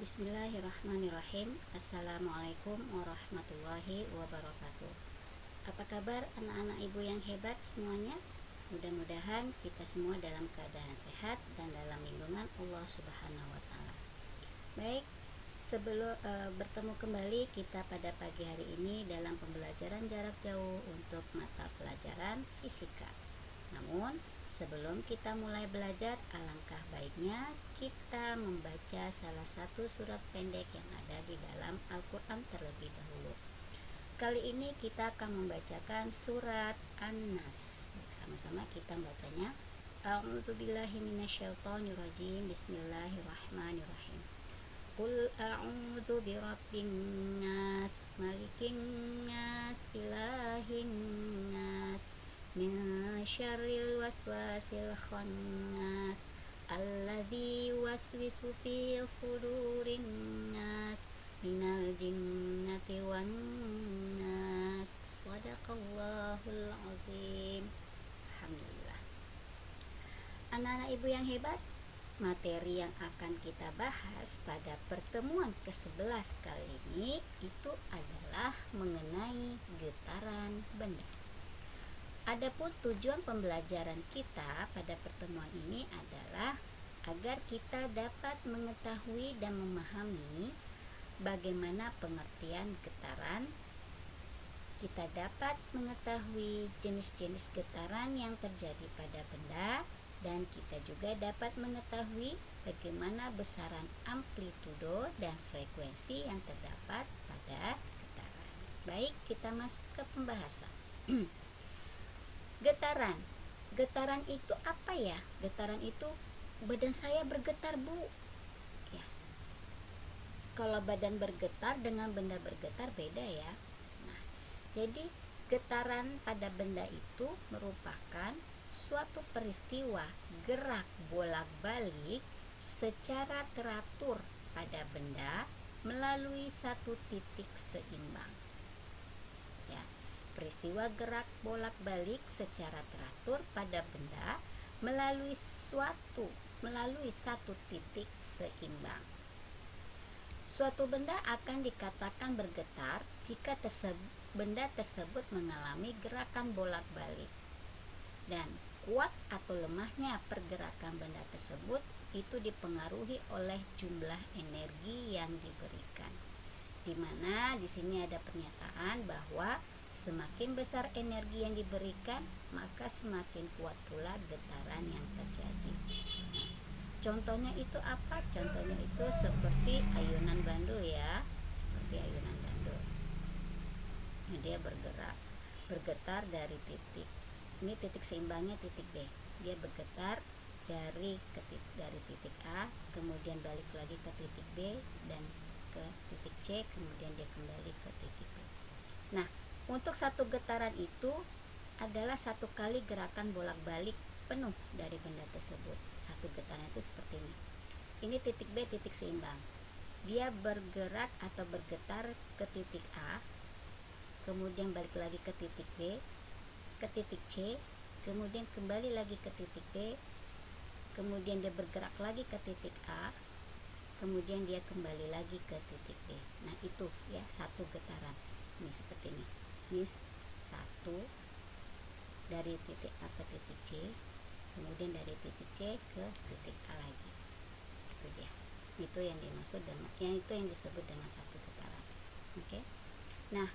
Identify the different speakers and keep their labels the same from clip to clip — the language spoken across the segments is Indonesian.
Speaker 1: Bismillahirrahmanirrahim. Assalamualaikum warahmatullahi wabarakatuh. Apa kabar anak-anak ibu yang hebat semuanya? Mudah-mudahan kita semua dalam keadaan sehat dan dalam lindungan Allah Subhanahu wa taala. Baik, sebelum bertemu kembali kita pada pagi hari ini dalam pembelajaran jarak jauh untuk mata pelajaran fisika. Namun, sebelum kita mulai belajar, alangkah baiknya kita membaca salah satu surat pendek yang ada di dalam Al-Quran terlebih dahulu. Kali ini kita akan membacakan surat An-Nas. Sama-sama kita bacanya. A'udzubillahi minasyaitonirrajim. Bismillahirrahmanirrahim. Qul a'udzu birabbin nas, malikin nas, ilahin nas, min syarril waswasil khannas, alladzi waswisu fi sudurin nas, minal jinnati wan nas. Shadaqallahul azim. Alhamdulillah. Anak-anak ibu yang hebat, materi yang akan kita bahas pada pertemuan ke-11 kali ini itu adalah mengenai getaran benda. Adapun tujuan pembelajaran kita pada pertemuan ini adalah agar kita dapat mengetahui dan memahami bagaimana pengertian getaran. Kita dapat mengetahui jenis-jenis getaran yang terjadi pada benda, dan kita juga dapat mengetahui bagaimana besaran amplitudo dan frekuensi yang terdapat pada getaran. Baik, kita masuk ke pembahasan. Getaran itu apa ya? Getaran itu badan saya bergetar, Bu. Ya. Kalau badan bergetar dengan benda bergetar beda ya. Nah, jadi getaran pada benda itu merupakan suatu peristiwa gerak bolak-balik secara teratur pada benda melalui satu titik seimbang. Ya, peristiwa gerak bolak-balik secara teratur pada benda melalui satu titik seimbang. Suatu benda akan dikatakan bergetar jika benda tersebut mengalami gerakan bolak-balik. Dan kuat atau lemahnya pergerakan benda tersebut itu dipengaruhi oleh jumlah energi yang diberikan. Di mana di sini ada pernyataan bahwa semakin besar energi yang diberikan, maka semakin kuat pula getaran yang terjadi. Contohnya itu apa? Contohnya itu seperti ayunan bandul ya, seperti ayunan bandul. Nah, dia bergetar dari titik. Ini titik seimbangnya titik B. Dia bergetar dari titik A, kemudian balik lagi ke titik B dan ke titik C, kemudian dia kembali ke titik B. Nah, untuk satu getaran itu adalah satu kali gerakan bolak-balik penuh dari benda tersebut. Satu getaran itu seperti ini. Ini titik B, titik seimbang. Dia bergerak atau bergetar ke titik A, kemudian balik lagi ke titik B, ke titik C, kemudian kembali lagi ke titik B, kemudian dia bergerak lagi ke titik A, kemudian dia kembali lagi ke titik B. Nah, itu ya satu getaran. Ini seperti ini. Ini satu dari titik A ke titik C, kemudian dari titik C ke titik A lagi. Itu dia. Itu yang dimaksud dengan itu yang disebut dengan satu getaran. Oke. Nah,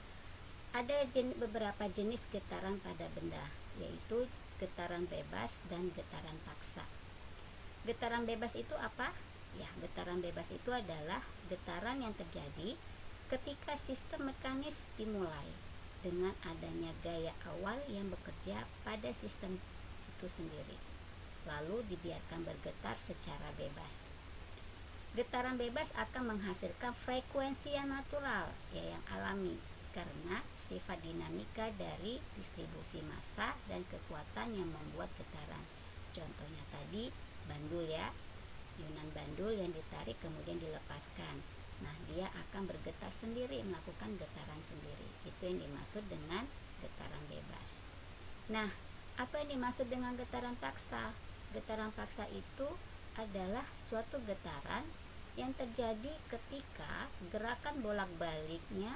Speaker 1: ada beberapa jenis getaran pada benda, yaitu getaran bebas dan getaran paksa. Getaran bebas itu apa? Ya, getaran bebas itu adalah getaran yang terjadi ketika sistem mekanis dimulai dengan adanya gaya awal yang bekerja pada sistem itu sendiri, lalu dibiarkan bergetar secara bebas. Getaran bebas akan menghasilkan frekuensi yang natural, ya, yang alami, karena sifat dinamika dari distribusi massa dan kekuatan yang membuat getaran. Contohnya tadi bandul ya, ayunan bandul yang ditarik kemudian dilepaskan. Nah, dia akan bergetar sendiri, melakukan getaran sendiri. Itu yang dimaksud dengan getaran bebas. Nah, apa yang dimaksud dengan getaran paksa? Getaran paksa itu adalah suatu getaran yang terjadi ketika gerakan bolak-baliknya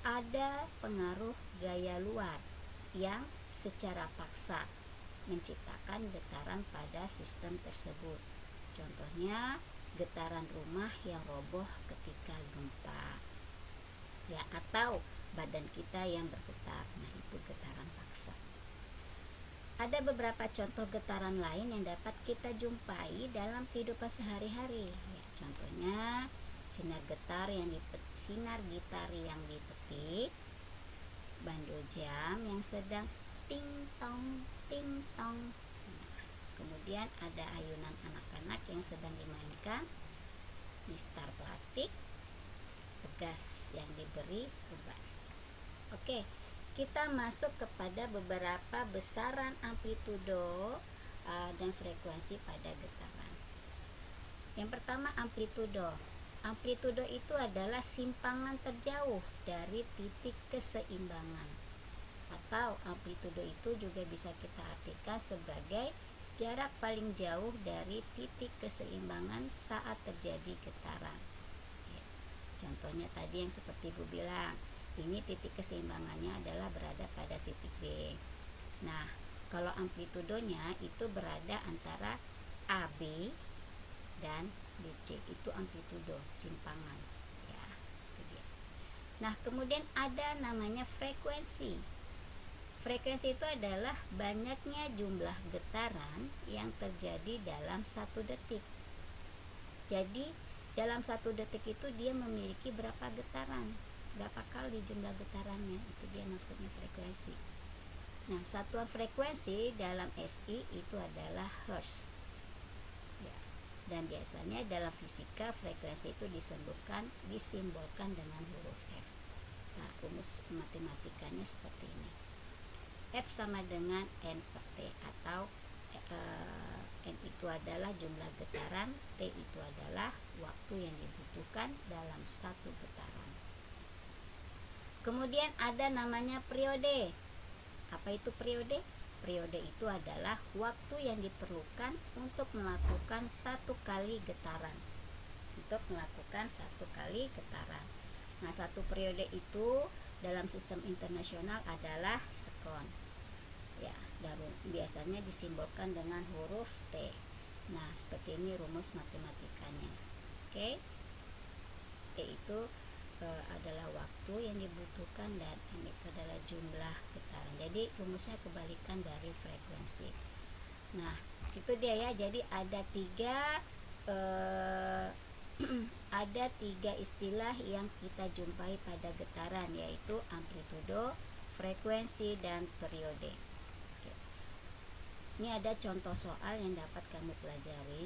Speaker 1: ada pengaruh gaya luar yang secara paksa menciptakan getaran pada sistem tersebut. Contohnya, getaran rumah yang roboh ketika gempa, ya, atau badan kita yang bergetar. Nah, itu getaran paksa. Ada beberapa contoh getaran lain yang dapat kita jumpai dalam kehidupan sehari-hari. Ya, contohnya sinar gitar yang dipetik, bandul jam yang sedang ting tong ting tong. Nah, kemudian ada ayunan anak-anak yang sedang dimainkan, mistar plastik, pegas yang diberi beban. Oke, kita masuk kepada beberapa besaran amplitudo dan frekuensi pada getaran. Yang pertama, amplitudo. Amplitudo itu adalah simpangan terjauh dari titik keseimbangan, atau amplitudo itu juga bisa kita artikan sebagai jarak paling jauh dari titik keseimbangan saat terjadi getaran. Ya, contohnya tadi yang seperti Ibu bilang, ini titik keseimbangannya adalah berada pada titik B. Nah, kalau amplitudonya itu berada antara AB dan BC, itu amplitudo simpangan, ya, itu dia. Nah, kemudian ada namanya frekuensi. Frekuensi itu adalah banyaknya jumlah getaran yang terjadi dalam 1 detik. Jadi dalam 1 detik itu dia memiliki berapa getaran, berapa kali jumlah getarannya, itu dia maksudnya frekuensi. Nah, satuan frekuensi dalam SI itu adalah Hertz, ya. Dan biasanya dalam fisika frekuensi itu disimbolkan dengan huruf F. Nah, rumus matematikanya seperti ini. F sama dengan N per T, atau N itu adalah jumlah getaran, T itu adalah waktu yang dibutuhkan dalam 1 getaran. Kemudian ada namanya periode. Apa itu periode? Periode itu adalah waktu yang diperlukan untuk melakukan 1 kali getaran. Nah, 1 periode itu dalam sistem internasional adalah sekon. Ya, biasanya disimbolkan dengan huruf T. Nah, seperti ini rumus matematikanya. Oke. T itu adalah waktu yang dibutuhkan dan N itu adalah jumlah getaran. Jadi rumusnya kebalikan dari frekuensi. Nah, itu dia ya. Jadi ada 3 ada 3 istilah yang kita jumpai pada getaran, yaitu amplitudo, frekuensi, dan periode. Oke. Ini ada contoh soal yang dapat kamu pelajari.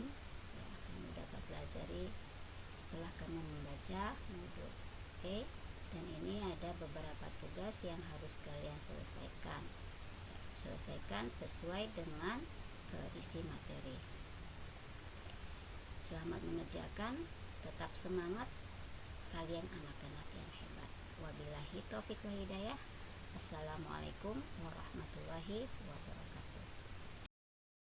Speaker 1: Ya, kamu dapat pelajari setelah kamu membaca modul. Oke. Dan ini ada beberapa tugas yang harus kalian selesaikan. Ya, selesaikan sesuai dengan isi materi. Selamat mengerjakan, tetap semangat, kalian anak-anak yang hebat. Wabillahi taufiq wal hidayah. Assalamualaikum warahmatullahi wabarakatuh.